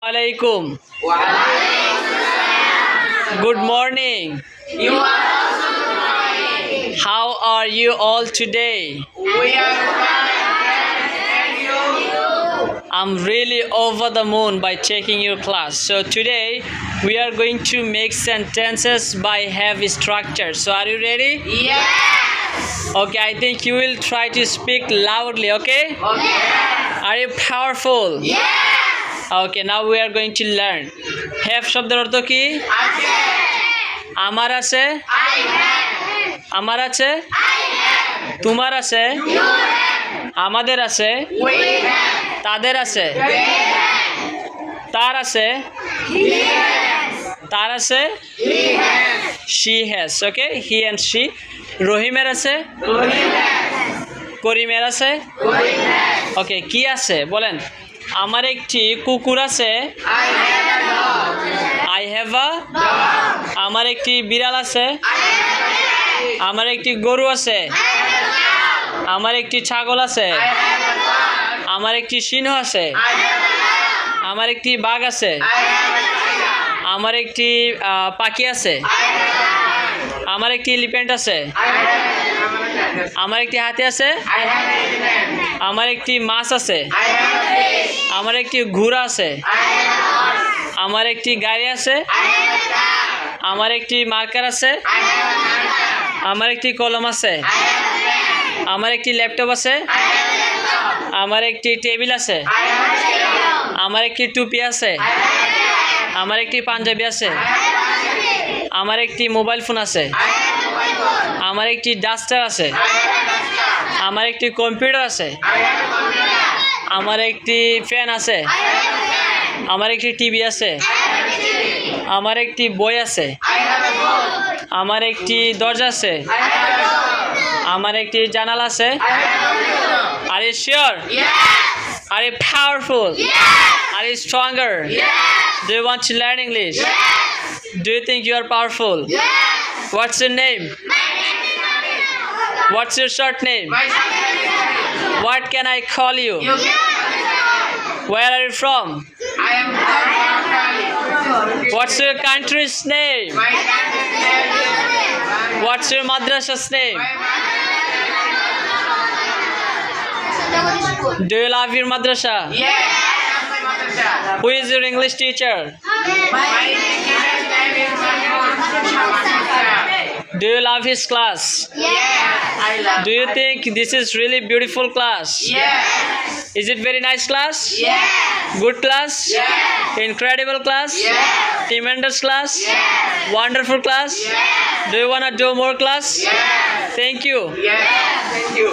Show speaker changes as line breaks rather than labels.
Alaikum. Good morning.
You are also good morning.
How are you all today?
We are fine, and you?
I'm really over the moon by taking your class. So today we are going to make sentences by have structure. So are you ready?
Yes.
Okay, I think you will try to speak loudly, okay?
Okay.
Are you powerful?
Yes.
Okay, now we are going to learn. Have শব্দের অর্থ কি?
আছে।
আমার আছে,
I have.
আমার আছে,
I have.
তোমার আছে,
You have.
আমাদের আছে,
We have.
তাদের আছে,
They have.
তার আছে,
He has.
তার আছে,
He has.
she has, okay? He and she. রহিমের আছে,
We have.
করিমের আছে,
We have.
ওকে কি আছে বলেন? আমার একটি কুকুর আছে,
I have a dog.
I have a,
Dog.
আমার একটি বিড়াল আছে,
I have a cat.
আমার একটি গরু আছে,
I have a cow.
আমার একটি ছাগল আছে,
I have a dog.
আমার একটি সিংহ আছে,
I have a lamb.
আমার একটি বাঘ আছে,
I have a tiger.
আমার একটি পাখি আছে,
I have a bird.
আমার একটি এলিফ্যান্ট আছে,
I have a
আমার একটি হাতি আছে,
I have an elephant.
আমার একটি মাছ আছে,
I have a fish.
আমার একটি ঘোড়া আছে,
I have a horse.
আমার একটি গাড়ি আছে,
I have a car.
আমার একটি মার্কার আছে,
I have a marker.
আমার একটি কলম আছে,
I have a pen.
আমার একটি ল্যাপটপ আছে,
I have a laptop.
আমার একটি টেবিল আছে,
I have a table.
আমার একটি টুপি আছে,
I have a cap.
আমার একটি পাঞ্জাবি আছে,
I have a jacket.
আমার একটি মোবাইল ফোন আছে,
I have a mobile phone.
আমার একটি ডাস্টার আছে,
I have a duster.
আমার একটি কম্পিউটার আছে,
I have a computer.
আমার একটি ফ্যান আছে,
I have a fan.
আমার একটি টিভি আছে,
I have a TV.
আমার একটি বই আছে,
I have a book.
আমার একটি দরজা আছে,
I have a door.
আমার একটি জানালা আছে।
I have a window.
Are you sure?
Yes.
Are you powerful?
Yes.
Are you stronger?
Yes.
Do you want to learn English?
Yes.
Do you think you are powerful?
Yes.
What's your name?
My name is Abhi.
What's your short name?
My short name is Abhi.
What can I call you?
You can.
Where are you from?
I am from Kali.
What's your country's name?
My country's name is
What's your madrasa's name? Do you love your madrasa?
Yes. My madrasa.
Who is your English teacher?
My teacher's name is Madrasa.
Do you love his class?
Yes. I love.
Do you think this is really beautiful class?
Yes.
Is it very nice class?
Yes.
Good class?
Yes.
Incredible class?
Yes.
Tremendous class?
Yes.
Wonderful class?
Yes.
Do you want to do more class?
Yes.
Thank you.
Yes. Thank you.